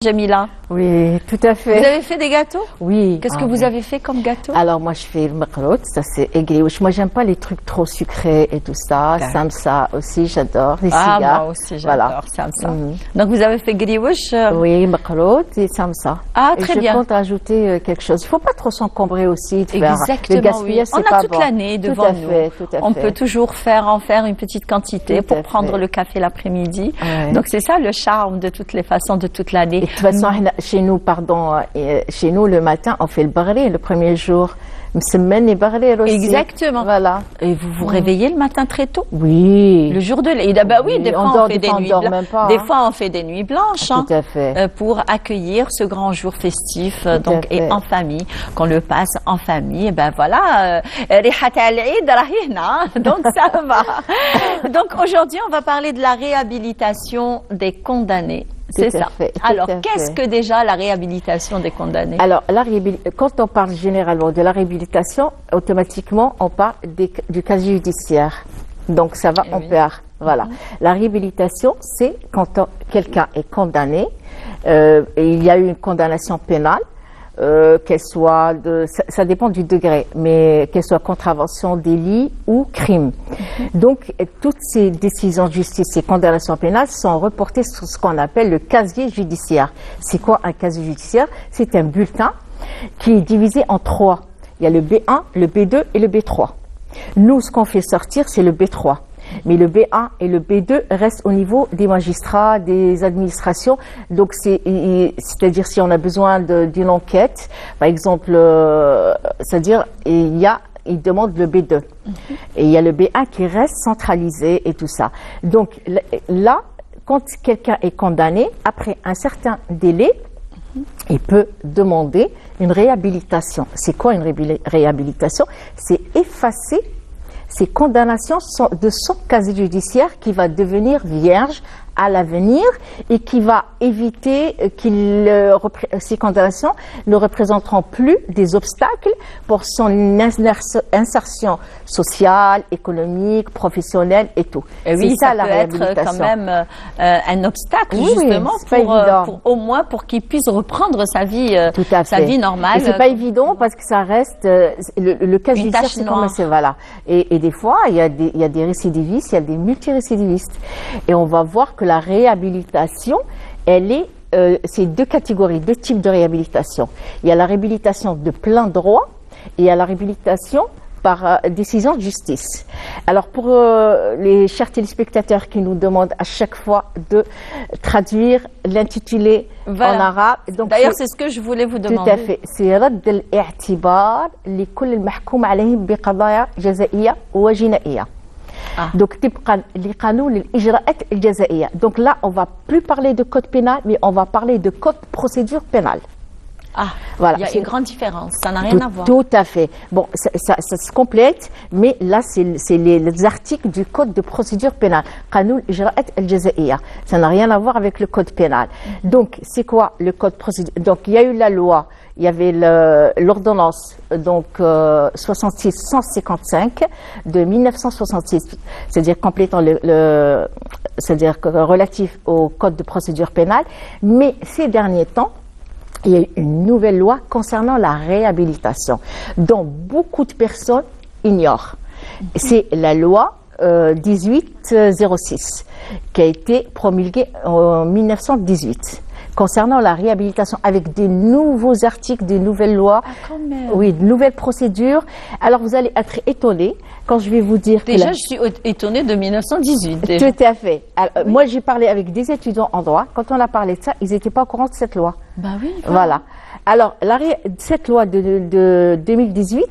Jamila. Oui, tout à fait. Vous avez fait des gâteaux? Oui. Qu'est-ce que vous avez fait comme gâteau? Alors moi je fais le makrout, ça c'est aigri. Moi j'aime pas les trucs trop sucrés et tout ça. Samsa aussi j'adore. Les cigares. Moi aussi j'adore voilà. samsa. Donc vous avez fait griouche? Oui, makrout et samsa. Ah très et bien. Je compte rajouter quelque chose. Il faut pas trop s'encombrer aussi de faire Exactement, le gaspillage, oui. c'est pas On a toute l'année devant nous. Tout à On fait. peut toujours en faire une petite quantité pour prendre le café l'après-midi. Ouais. Donc c'est ça le charme de toutes les façons de toute l'année. De toute façon, chez nous, le matin, on fait le barré le premier jour. Semaine et barré aussi. Exactement. Voilà. Et vous vous réveillez le matin très tôt? Oui. Le jour de l'Aïd. Bah oui, des fois on fait des nuits blanches. Des fois on fait des nuits blanches. Tout à fait. Pour accueillir ce grand jour festif, donc et en famille, qu'on le passe en famille. Et ben voilà, rihat al-Eid rahina. Donc ça va. Donc aujourd'hui, on va parler de la réhabilitation des condamnés. C'est ça. Alors, qu'est-ce que déjà la réhabilitation des condamnés? Alors, quand on parle généralement de la réhabilitation, automatiquement, on parle du casier judiciaire. Donc, ça va en pair. Voilà. La réhabilitation, c'est quand quelqu'un est condamné, et il y a eu une condamnation pénale, qu'elle soit ça dépend du degré, mais qu'elle soit contravention, délit ou crime. Donc, toutes ces décisions de justice, ces condamnations pénales sont reportées sur ce qu'on appelle le casier judiciaire. C'est quoi un casier judiciaire? C'est un bulletin qui est divisé en trois. Il y a le B1, le B2 et le B3. Nous, ce qu'on fait sortir, c'est le B3. Mais le B1 et le B2 restent au niveau des magistrats, des administrations. Donc, c'est-à-dire si on a besoin d'une enquête, par exemple, c'est-à-dire il demande le B2. Et il y a le B1 qui reste centralisé et tout ça. Donc là, quand quelqu'un est condamné, après un certain délai, il peut demander une réhabilitation. C'est quoi une réhabilitation? C'est effacer ces condamnations de son casier judiciaire qui va devenir vierge à l'avenir et qui va éviter ces condamnations ne représenteront plus des obstacles pour son insertion sociale, économique, professionnelle et tout. Et oui, ça la réhabilitation. Peut être quand même un obstacle justement pour qu'il puisse reprendre sa vie, sa vie normale. C'est pas évident parce que ça reste le casier judiciaire, c'est comme ça, voilà. Et des fois, il y a des récidivistes, il y a des multirécidivistes, et on va voir que la réhabilitation, c'est deux catégories, deux types de réhabilitation. Il y a la réhabilitation de plein droit et il y a la réhabilitation par décision de justice. Alors pour les chers téléspectateurs qui nous demandent à chaque fois de traduire l'intitulé en arabe. D'ailleurs, c'est ce que je voulais vous demander. Tout à fait. C'est رد الاعتبار لكل المحكوم عليهم بقضايا جزائية وجنائية. Donc, donc là, on va plus parler de code pénal, mais on va parler de code procédure pénale. Ah, voilà. Il y a une grande différence, ça n'a rien à voir. Tout à fait. Bon, ça se complète, mais là, c'est les articles du code de procédure pénale. Ça n'a rien à voir avec le code pénal. Donc, c'est quoi le code procédure? Donc, il y a eu la loi, il y avait l'ordonnance, donc 66-155 de 1966, c'est-à-dire complétant c'est-à-dire relatif au code de procédure pénale. Mais ces derniers temps, il y a une nouvelle loi concernant la réhabilitation, dont beaucoup de personnes ignorent. C'est la loi 1806, qui a été promulguée en 1918, concernant la réhabilitation, avec des nouveaux articles, des nouvelles lois, oui, de nouvelles procédures. Alors vous allez être étonnés quand je vais vous dire déjà, je suis étonnée de 1918. Déjà. Tout à fait. Alors, moi, j'ai parlé avec des étudiants en droit. Quand on a parlé de ça, ils n'étaient pas au courant de cette loi. Bah oui. Voilà. Alors, cette loi de 2018,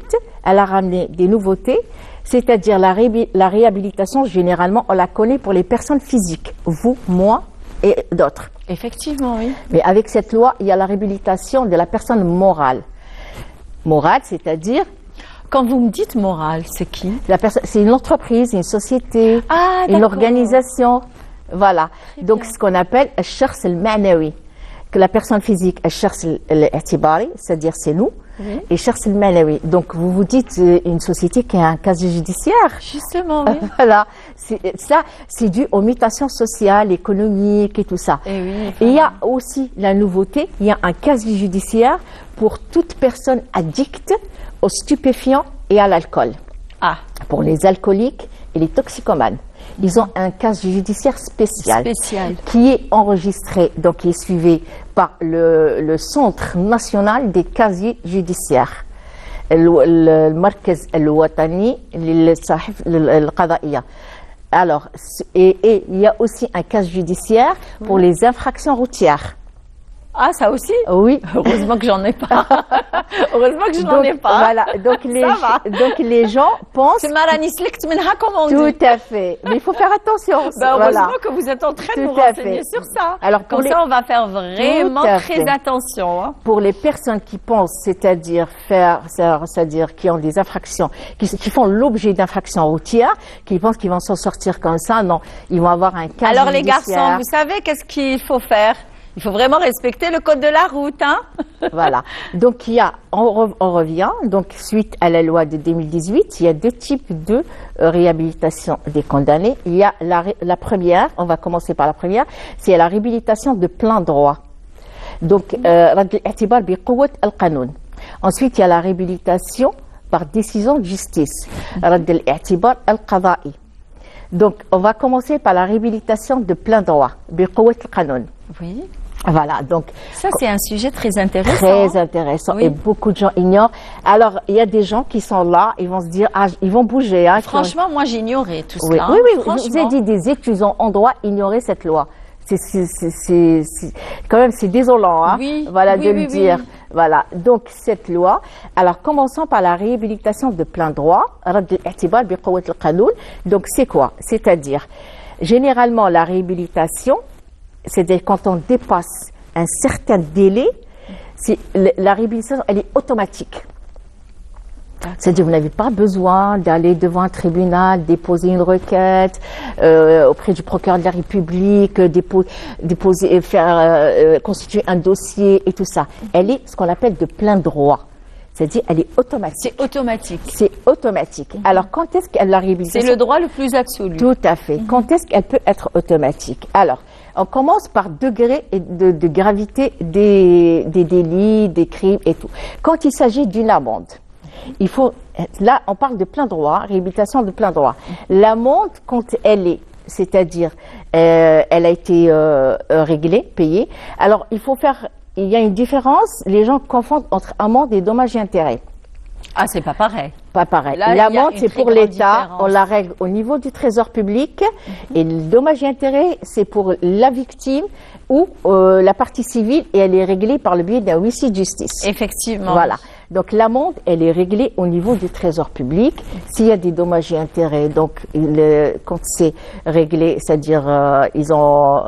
elle a ramené des nouveautés, c'est-à-dire la réhabilitation, généralement, on la connaît pour les personnes physiques, vous, moi et d'autres. Effectivement, oui. Mais avec cette loi, il y a la réhabilitation de la personne morale. Morale, c'est-à-dire... Quand vous me dites morale, c'est qui? C'est une entreprise, une société, une organisation. Voilà. Donc, ce qu'on appelle الشخص المعنوي. Que la personne physique, الشخص الاعتباري, c'est-à-dire c'est nous. oui. Et Cheikh Selmalawi. Donc, vous vous dites une société qui a un casier judiciaire. Justement, oui. Voilà. Ça, c'est dû aux mutations sociales, économiques et tout ça. Et oui, et il y a aussi la nouveauté, il y a un casier judiciaire pour toute personne addicte aux stupéfiants et à l'alcool. Ah. Pour les alcooliques et les toxicomanes. Ils ont un casier judiciaire spécial. Qui est enregistré, donc qui est suivi par le Centre national des casiers judiciaires. Le Markaz al-Watani al-Qadaiya. Alors, et il y a aussi un casier judiciaire pour les infractions routières. Ah, ça aussi? Oui. Heureusement que j'en ai pas. Heureusement que je n'en ai pas. Voilà. Donc les gens pensent. C'est Marani Slikt Minha, comme on dit. Tout à fait. Mais il faut faire attention. Heureusement que vous êtes en train de nous renseigner sur ça. Alors, comme ça, on va faire vraiment très attention. Hein. Pour les personnes qui pensent, c'est-à-dire qui ont des infractions, qui font l'objet d'infractions routières, qui pensent qu'ils vont s'en sortir comme ça, non. Ils vont avoir un cas. Alors, les garçons, vous savez qu'est-ce qu'il faut faire? Il faut vraiment respecter le code de la route, hein. Voilà. Donc, on revient, donc, suite à la loi de 2018, il y a deux types de réhabilitation des condamnés. Il y a la première, on va commencer par la première, c'est la réhabilitation de plein droit. Donc, ensuite, il y a la réhabilitation par décision de justice. Donc, on va commencer par la réhabilitation de plein droit. Oui. Voilà, donc ça c'est un sujet très intéressant. Très intéressant, oui. Et beaucoup de gens ignorent. Alors il y a des gens qui sont là, ils vont se dire, ils vont bouger. Hein, franchement, moi j'ignorais tout oui, cela. Oui, oui, je vous ai dit, des étudiants en droit ignoraient cette loi. Quand même, c'est désolant, hein, oui, voilà, oui, de le dire. Voilà, donc cette loi. Alors commençons par la réhabilitation de plein droit. Donc c'est quoi? C'est-à-dire, généralement la réhabilitation, c'est-à-dire quand on dépasse un certain délai, la réhabilitation, elle est automatique. C'est-à-dire vous n'avez pas besoin d'aller devant un tribunal, déposer une requête auprès du procureur de la République, constituer un dossier et tout ça. Elle est ce qu'on appelle de plein droit. C'est-à-dire, elle est automatique. C'est automatique. C'est automatique. Alors, quand est-ce qu'elle la réhabilitation? C'est le droit le plus absolu. Tout à fait. Quand est-ce qu'elle peut être automatique? Alors, on commence par degré de gravité des délits, des crimes et tout. Quand il s'agit d'une amende, il faut, là, on parle de plein droit, réhabilitation de plein droit. L'amende, quand elle est, c'est-à-dire, elle a été réglée, payée. Alors, il y a une différence, les gens confondent entre amende et dommages et intérêts. Ah, c'est pas pareil. Pas pareil. L'amende, c'est pour l'État, on la règle au niveau du trésor public, et le dommage et intérêt, c'est pour la victime ou la partie civile, et elle est réglée par le biais d'un huissier de justice. Effectivement. Voilà. Donc l'amende, elle est réglée au niveau du trésor public. S'il y a des dommages et intérêts, donc quand c'est réglé, c'est-à-dire ils ont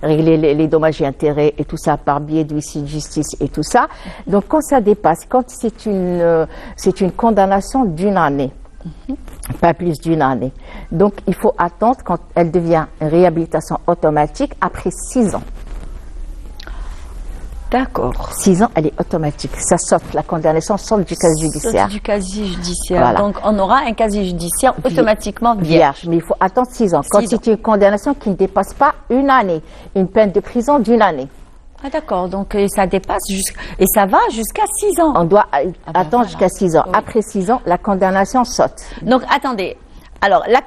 réglé les dommages et intérêts et tout ça par biais de huissier de justice et tout ça. Donc quand ça dépasse, quand c'est une condamnation d'une année, pas plus d'une année. Donc il faut attendre quand elle devient une réhabilitation automatique après 6 ans. D'accord. 6 ans, elle est automatique. Ça saute, la condamnation saute du casier judiciaire. Saute du casier judiciaire. Voilà. Donc, on aura un casier judiciaire automatiquement vierge. Mais il faut attendre 6 ans. Quand c'est une condamnation qui ne dépasse pas une année, une peine de prison d'une année. Ah d'accord, donc ça dépasse et ça va jusqu'à 6 ans. On doit attendre jusqu'à 6 ans. Oui. Après 6 ans, la condamnation saute. Donc, attendez. Alors, la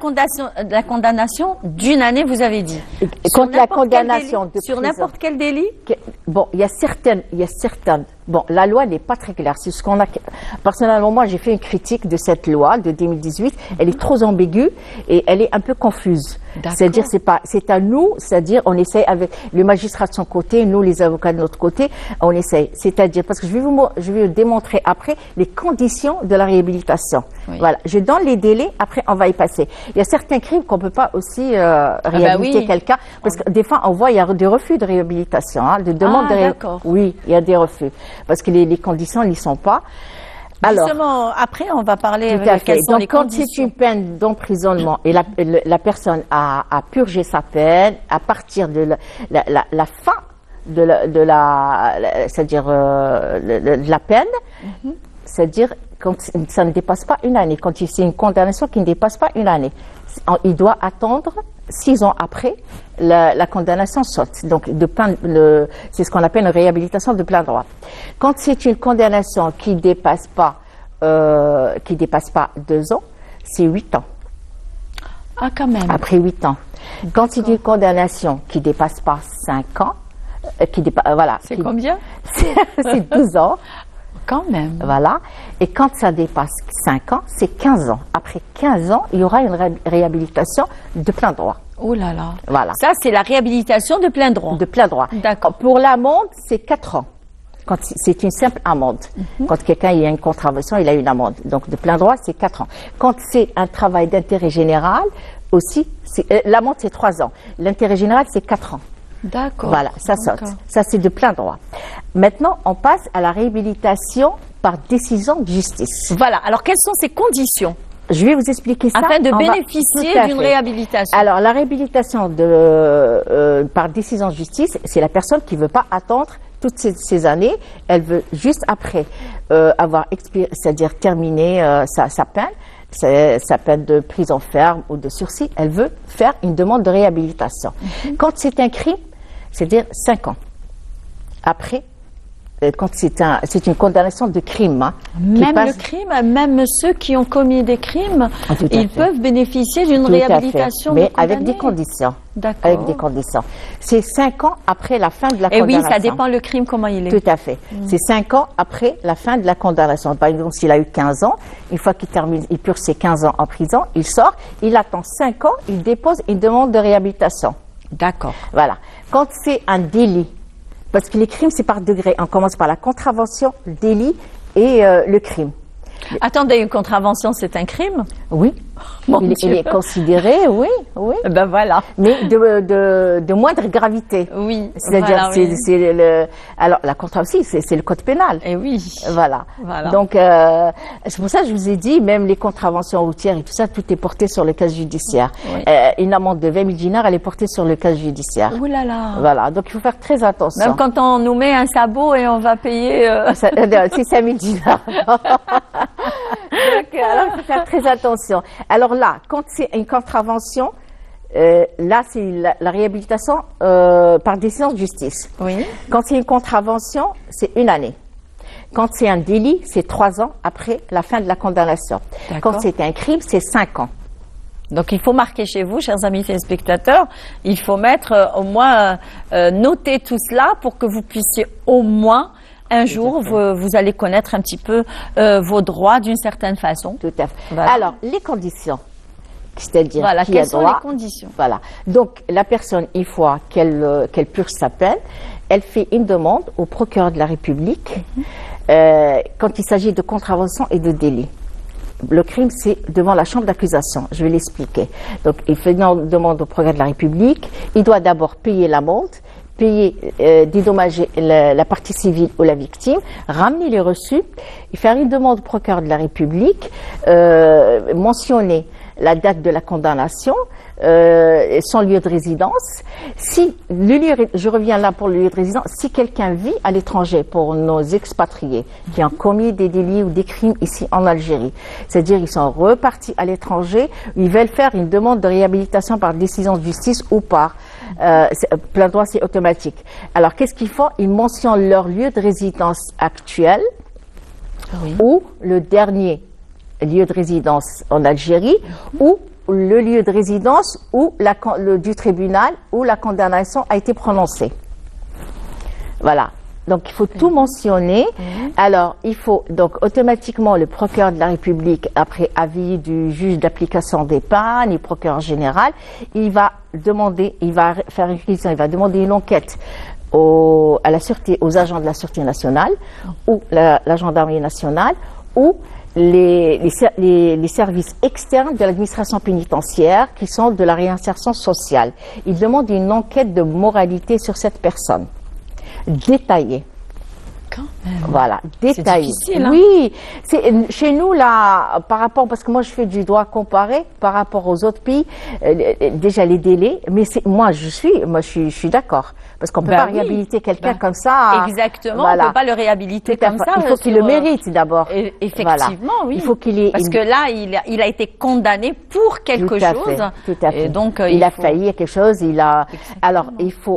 condamnation d'une année, vous avez dit. Quand la condamnation de sur n'importe quel délit? Bon, il y a certaines. Bon, la loi n'est pas très claire. C'est ce qu'on a. Personnellement, moi, j'ai fait une critique de cette loi de 2018. Elle est trop ambiguë et elle est un peu confuse. C'est-à-dire, c'est à nous, c'est-à-dire, on essaie avec le magistrat de son côté, nous, les avocats de notre côté, on essaie. C'est-à-dire, parce que je vais vous démontrer après les conditions de la réhabilitation. Oui. Voilà. Je donne les délais, après, on va y passer. Il y a certains crimes qu'on peut pas aussi réhabiliter quelqu'un, parce que des fois, on voit, il y a des refus de réhabilitation, hein, de demande de réhabilitation. Oui, il y a des refus. Parce que les conditions n'y sont pas. Alors, justement, après, on va parler de quelles sont les quand conditions. C'est une peine d'emprisonnement et la personne a purgé sa peine, à partir de la fin c'est-à-dire de la peine, c'est-à-dire quand ça ne dépasse pas une année, quand c'est une condamnation qui ne dépasse pas une année. Il doit attendre 6 ans après la condamnation saute. Donc, c'est ce qu'on appelle une réhabilitation de plein droit. Quand c'est une condamnation qui dépasse pas 2 ans, c'est 8 ans. Ah, quand même. Après 8 ans. Quand c'est une condamnation qui dépasse pas 5 ans, voilà. C'est combien? C'est 12 ans. Quand même. Voilà. Et quand ça dépasse 5 ans, c'est 15 ans. Après 15 ans, il y aura une réhabilitation de plein droit. Oh là là. Voilà. Ça, c'est la réhabilitation de plein droit. De plein droit. D'accord. Pour l'amende, c'est 4 ans. Quand c'est une simple amende. Quand quelqu'un il y a une contravention, il a une amende. Donc de plein droit, c'est 4 ans. Quand c'est un travail d'intérêt général, aussi, l'amende c'est 3 ans. L'intérêt général, c'est 4 ans. D'accord. Voilà, ça saute. Ça, c'est de plein droit. Maintenant, on passe à la réhabilitation par décision de justice. Voilà. Alors, quelles sont ces conditions? Je vais vous expliquer ça. Afin de bénéficier d'une réhabilitation. Alors, la réhabilitation par décision de justice, c'est la personne qui ne veut pas attendre toutes ces années. Elle veut juste après avoir c'est-à-dire terminé sa peine, sa peine de prison ferme ou de sursis, elle veut faire une demande de réhabilitation. Quand c'est un crime, c'est-à-dire 5 ans. Après, quand c'est une condamnation de crime. Hein, même le crime, même ceux qui ont commis des crimes, ils peuvent bénéficier d'une réhabilitation. Mais avec des conditions. D'accord. Avec des conditions. C'est 5 ans après la fin de la condamnation. Et oui, ça dépend le crime, comment il est. Tout à fait. C'est 5 ans après la fin de la condamnation. Par exemple, s'il a eu 15 ans, une fois qu'il termine, il purge ses 15 ans en prison, il sort, il attend 5 ans, il dépose une demande de réhabilitation. D'accord. Voilà. Quand c'est un délit, parce que les crimes, c'est par degré. On commence par la contravention, le délit et le crime. Attendez, une contravention, c'est un crime? Oui. Il est considéré, oui. Ben voilà. Mais de moindre gravité. Oui. C'est-à-dire, alors, la contravention, c'est le code pénal. Et oui. Voilà. Donc, c'est pour ça que je vous ai dit, même les contraventions routières et tout ça, tout est porté sur le casier judiciaire. Oui. Une amende de 20 000 dinars, elle est portée sur le casier judiciaire. Ouh là là. Voilà. Donc, il faut faire très attention. Même quand on nous met un sabot et on va payer... C'est 5 000 dinars. Donc, alors, il faut faire très attention. Alors là, quand c'est une contravention, là, c'est la réhabilitation par décision de justice. Oui. Quand c'est une contravention, c'est 1 année. Quand c'est un délit, c'est 3 ans après la fin de la condamnation. Quand c'est un crime, c'est 5 ans. Donc, il faut marquer chez vous, chers amis téléspectateurs, il faut mettre au moins, noter tout cela pour que vous puissiez au moins un jour, vous allez connaître un petit peu vos droits d'une certaine façon. Tout à fait. Voilà. Alors, les conditions, c'est-à-dire voilà, qui a quelles droit. sont les conditions? Voilà. Donc, la personne, une fois qu'elle purge sa peine, elle fait une demande au procureur de la République quand il s'agit de contravention et de délit. Le crime, c'est devant la chambre d'accusation. Je vais l'expliquer. Donc, il fait une demande au procureur de la République. Il doit d'abord payer l'amende, payer, dédommager la partie civile ou la victime, ramener les reçus, et faire une demande au procureur de la République, mentionner la date de la condamnation, son lieu de résidence. Si je reviens là pour le lieu de résidence, si quelqu'un vit à l'étranger, pour nos expatriés qui ont commis des délits ou des crimes ici en Algérie, c'est-à-dire ils sont repartis à l'étranger, ils veulent faire une demande de réhabilitation par décision de justice ou par plein droit, c'est automatique. Alors qu'est-ce qu'ils font? Ils mentionnent leur lieu de résidence actuel ou le dernier lieu de résidence en Algérie ou le lieu de résidence où du tribunal où la condamnation a été prononcée. Voilà. Donc, il faut tout mentionner. Alors, il faut donc automatiquement le procureur de la République, après avis du juge d'application des peines, le procureur général, il va faire une réquisition, il va demander une enquête aux agents de la Sûreté nationale ou la gendarmerie nationale ou les services externes de l'administration pénitentiaire qui sont de la réinsertion sociale. Il demande une enquête de moralité sur cette personne, détaillée. Voilà, détaillé. C'est difficile, hein? Oui, chez nous là, par rapport, parce que moi je fais du droit comparé par rapport aux autres pays, déjà les délais, mais moi je suis d'accord, parce qu'on peut pas réhabiliter quelqu'un comme ça. Exactement, on peut pas le réhabiliter comme ça. Il faut qu'il le mérite d'abord. Effectivement, oui. Il faut qu'il ait. Parce que là, il a été condamné pour quelque chose. Tout à fait. Et donc, il a failli à quelque chose. Alors,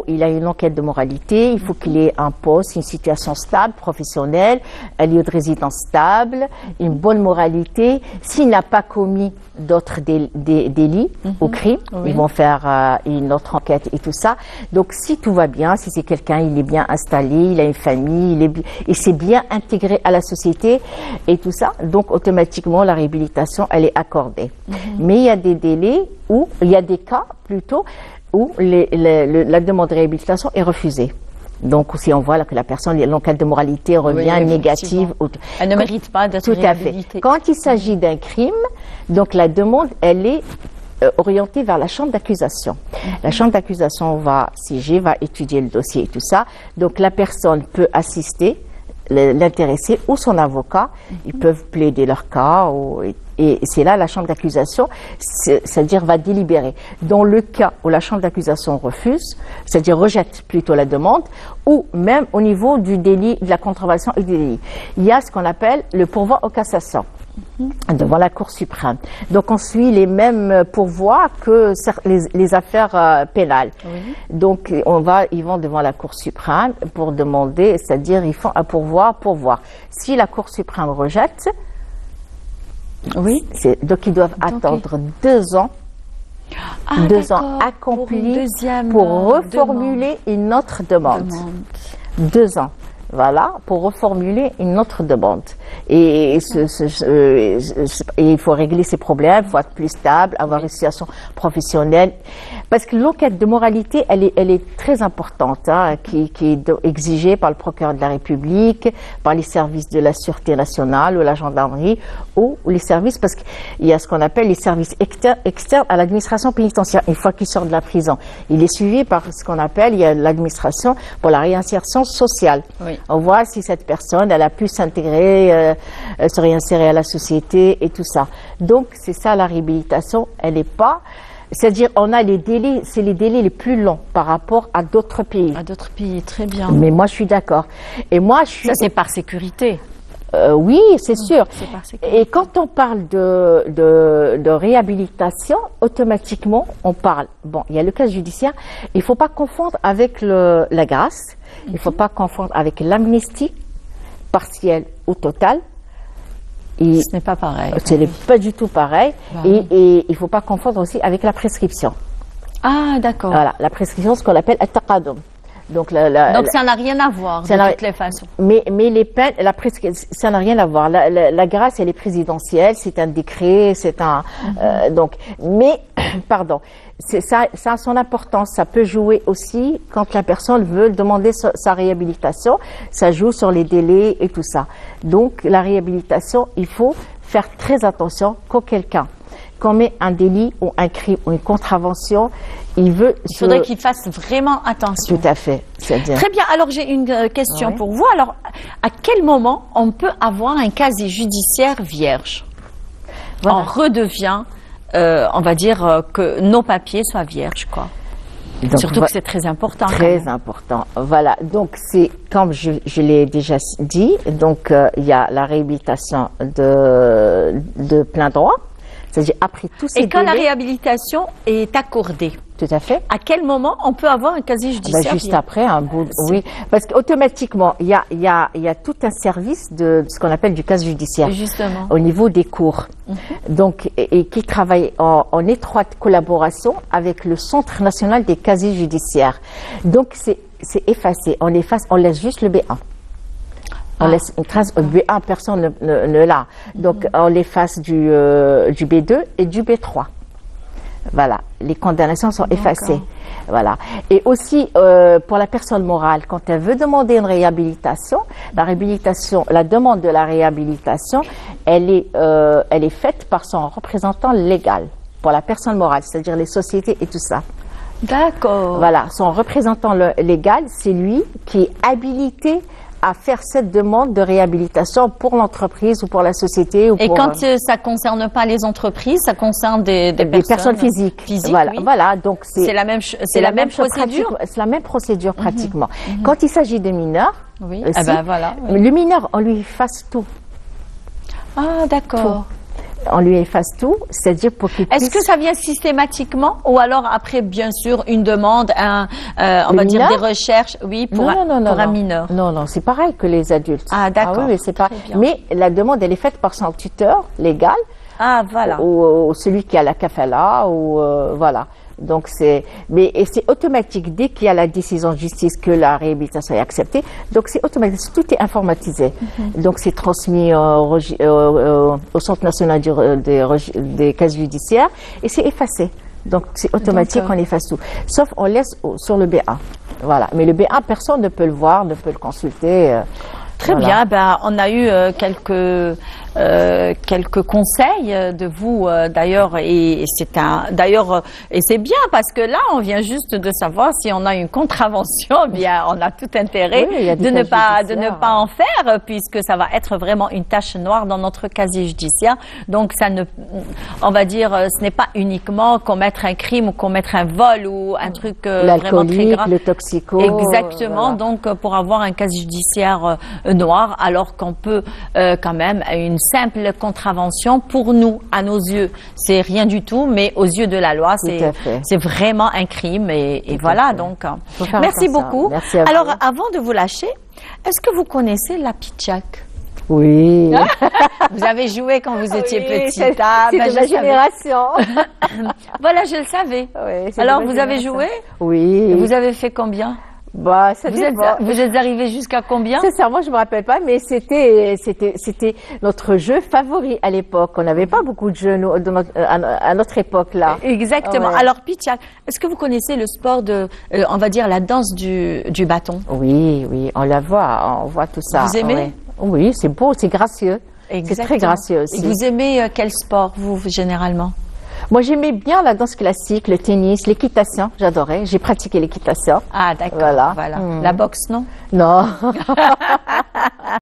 il a une enquête de moralité. Il faut qu'il ait un poste, une situation stable, professionnelle, un lieu de résidence stable, une bonne moralité. S'il n'a pas commis d'autres délits ou crimes, ils vont faire une autre enquête et tout ça. Donc, si tout va bien, si c'est quelqu'un, il est bien installé, il a une famille, il s'est bien intégré à la société et tout ça, donc automatiquement la réhabilitation elle est accordée. Mais il y a des délais où il y a des cas plutôt où la demande de réhabilitation est refusée. Donc, si on voit là, que la personne, l'enquête de moralité revient négative. Elle ne mérite pas d'être réhabilitée. Tout à fait. Quand il s'agit d'un crime, donc la demande, elle est orientée vers la chambre d'accusation. La chambre d'accusation va siéger, va étudier le dossier et tout ça. Donc, la personne peut assister, l'intéressé ou son avocat. Ils peuvent plaider leur cas et c'est là la chambre d'accusation, c'est-à-dire va délibérer. Dans le cas où la chambre d'accusation refuse, c'est-à-dire rejette plutôt la demande, ou même au niveau du délit, de la contravention et du délit, il y a ce qu'on appelle le pourvoi en cassation devant la Cour suprême. Donc on suit les mêmes pourvois que les affaires pénales. Donc ils vont devant la Cour suprême pour demander, c'est-à-dire ils font un pourvoi pour voir. Si la Cour suprême rejette, donc ils doivent attendre 2 ans. 2 ans accomplis pour reformuler une autre demande. 2 ans. Voilà, pour reformuler une autre demande. Et il faut régler ces problèmes, il faut être plus stable, avoir une situation professionnelle. Parce que l'enquête de moralité, elle est très importante, qui est exigée par le procureur de la République, par les services de la Sûreté nationale ou la gendarmerie, ou les services, parce qu'il y a ce qu'on appelle les services externes à l'administration pénitentiaire, une fois qu'il sort de la prison. Il est suivi par ce qu'on appelle, il y a l'administration pour la réinsertion sociale. On voit si cette personne, elle a pu s'intégrer, se réinsérer à la société et tout ça. Donc, c'est ça la réhabilitation. Elle n'est pas... C'est-à-dire, on a les délais, c'est les délais les plus longs par rapport à d'autres pays. À d'autres pays, très bien. Mais moi, je suis d'accord. Et moi, Ça, c'est par sécurité. Oui, c'est sûr. Et quand on parle de réhabilitation, automatiquement, on parle... Bon, il y a le cas judiciaire. Il ne faut pas confondre avec la grâce. Il ne faut pas confondre avec l'amnistie partielle ou totale. Et ce n'est pas pareil. Ce n'est pas du tout pareil. Et il ne faut pas confondre aussi avec la prescription. Ah, d'accord. Voilà, la prescription, ce qu'on appelle at-taqadum. Donc ça n'a rien à voir de toutes les façons. Mais les peines, ça n'a rien à voir. La grâce, elle est présidentielle, c'est un décret, c'est un pardon, ça a son importance. Ça peut jouer aussi quand la personne veut demander sa réhabilitation. Ça joue sur les délais et tout ça. Donc la réhabilitation, il faut faire très attention quand quelqu'un commet un délit ou un crime ou une contravention, il faudrait qu'il fasse vraiment attention. Tout à fait. Très bien. Alors, j'ai une question pour vous. Alors, à quel moment on peut avoir un casier judiciaire vierge? On redevient, on va dire, que nos papiers soient vierges, quoi. Donc, surtout que c'est très important. Très important. Voilà. Donc, c'est, comme je l'ai déjà dit, donc, il y a la réhabilitation de plein droit. C'est-à-dire après tous ces délais. Et quand la réhabilitation est accordée, tout à fait. À quel moment on peut avoir un casier judiciaire? Juste après, un bout. Oui, parce qu'automatiquement, il y a tout un service de ce qu'on appelle du casier judiciaire. Justement. Au niveau des cours. Donc, et qui travaille en étroite collaboration avec le Centre national des casiers judiciaires. Donc, c'est effacé. On laisse juste le B1. On laisse une trace, B1, personne ne l'a. Donc, on l'efface du B2 et du B3. Voilà, les condamnations sont effacées. Voilà. Et aussi, pour la personne morale, quand elle veut demander une réhabilitation, la demande de la réhabilitation, elle est faite par son représentant légal, pour la personne morale, c'est-à-dire les sociétés et tout ça. D'accord. Voilà, son représentant légal, c'est lui qui est habilité à faire cette demande de réhabilitation pour l'entreprise ou pour la société. Ou et pour, quand ça concerne pas les entreprises, ça concerne des personnes physiques. Voilà, oui. voilà. Donc c'est la même, c'est la même procédure. C'est la même procédure pratiquement. Quand il s'agit des mineurs, oui. aussi, ben voilà. Oui. Le mineur, on lui efface tout. Ah, d'accord. On lui efface tout, c'est-à-dire pour qu'il puisse... Est-ce que ça vient systématiquement ou alors après, bien sûr, une demande, on va dire des recherches, oui, pour un mineur? Non, non, c'est pareil que les adultes. Ah, d'accord. Ah, oui, c'est pas... Mais la demande, elle est faite par son tuteur légal. Ah, voilà. Ou celui qui a la kafala, ou voilà. Donc c'est automatique dès qu'il y a la décision de justice que la réhabilitation est acceptée. Donc c'est automatique, tout est informatisé. Donc c'est transmis au Centre national des casiers judiciaires et c'est effacé. Donc c'est automatique, on efface tout. Sauf on laisse sur le BA. Voilà. Mais le BA, personne ne peut le voir, ne peut le consulter. Très bien. Ben, on a eu quelques conseils de vous d'ailleurs et c'est et c'est bien parce que là on vient juste de savoir si on a une contravention, bien on a tout intérêt de ne pas en faire puisque ça va être vraiment une tache noire dans notre casier judiciaire. Donc ça on va dire ce n'est pas uniquement commettre un crime ou commettre un vol ou un truc vraiment très grave. Le toxico. Exactement. Voilà. Donc pour avoir un casier judiciaire noir alors qu'on peut quand même une simple contravention pour nous, à nos yeux, c'est rien du tout, mais aux yeux de la loi, c'est vraiment un crime et voilà. Donc, merci beaucoup. Merci à vous. Alors, avant de vous lâcher, est-ce que vous connaissez la pitchak? Oui. Vous avez joué quand vous étiez petite. C'est de ma génération. Voilà, je le savais. Oui, alors, vous avez joué? Oui. Et vous avez fait combien? Bah, vous êtes arrivé jusqu'à combien? Sincèrement, je me rappelle pas, mais c'était notre jeu favori à l'époque. On n'avait pas beaucoup de jeux à notre époque là. Exactement. Ouais. Alors, Pitchak, est-ce que vous connaissez le sport on va dire la danse du bâton? Oui, oui, on voit tout ça. Vous aimez? Oui, c'est beau, c'est gracieux. C'est très gracieux aussi. Et vous aimez quel sport, vous, généralement? Moi, j'aimais bien la danse classique, le tennis, l'équitation. J'adorais. J'ai pratiqué l'équitation. Ah, d'accord. Voilà. La boxe, non? Non.